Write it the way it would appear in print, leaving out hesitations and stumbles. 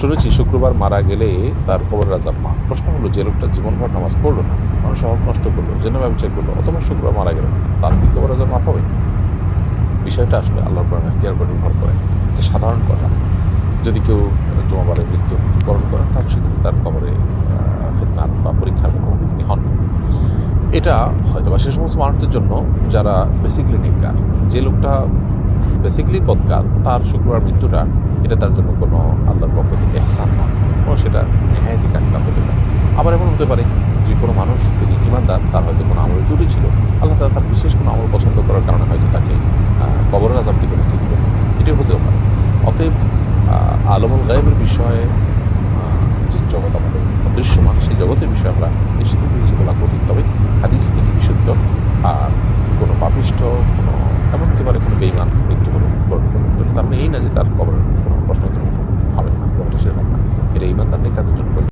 শুনেছি শুক্রবার মারা গেলে তার কবরের আযাব মাফ। প্রশ্ন হলো, যে লোকটা জীবনভর নামাজ পড়লো না, মানুষের হক নষ্ট করলো, জেনা ব্যবচার করলো, অথবা শুক্রবার মারা গেল, তার কি কবরের আযাব মাফ হবে? বিষয়টা আসলে আল্লাহর উপর ইখতিয়ার উপর নির্ভর করে। এটা সাধারণ কথা। যদি কেউ জুমাবারে মৃত্যুবরণ করেন, তাহলে সেক্ষেত্রে তার কবরে ফিতনার বা পরীক্ষার মুখোমুখি তিনি হন। এটা হয়তো বা সে সমস্ত মানুষদের জন্য যারা বেসিক্যালি নেককার। যে লোকটা বেসিক্যালি বদকার, তার শুক্রবার মৃত্যুটা এটা তার জন্য কোনো আল্লাহর পক্ষ থেকে এহসান নয়, এবং সেটা নেহায়েতি কাকতার হতে পারে। আবার এমন হতে পারে যে কোনো মানুষ তিনি ঈমানদার, তার হয়তো কোনো আমলের ত্রুটি ছিল, আল্লাহ তাআলা তার বিশেষ কোনো আমল পছন্দ করার কারণে হয়তো তাকে কবরের আযাব থেকে মুক্তি দিলেন, এটাও হতেও পারে। অতএব আলমুল গায়েবের বিষয়ে যে জগৎ আমাদের দৃশ্যমান, সেই জগতের বিষয়ে আমরা নিশ্চিত কিছু বলা কঠিন। তবে হাদিস এটি বিশুদ্ধ। আর কোনো পাপিষ্ঠ, কোনো এমন হতে পারে কোনো বেঈমান মৃত্যু হলো, তার মানে এই না যে তার কবরের কোনো প্রশ্ন উত্তর মুখোমুখি হবেন না, ব্যাপারটা সেরকম না। এটা ঈমানদার নেককারদের জন্য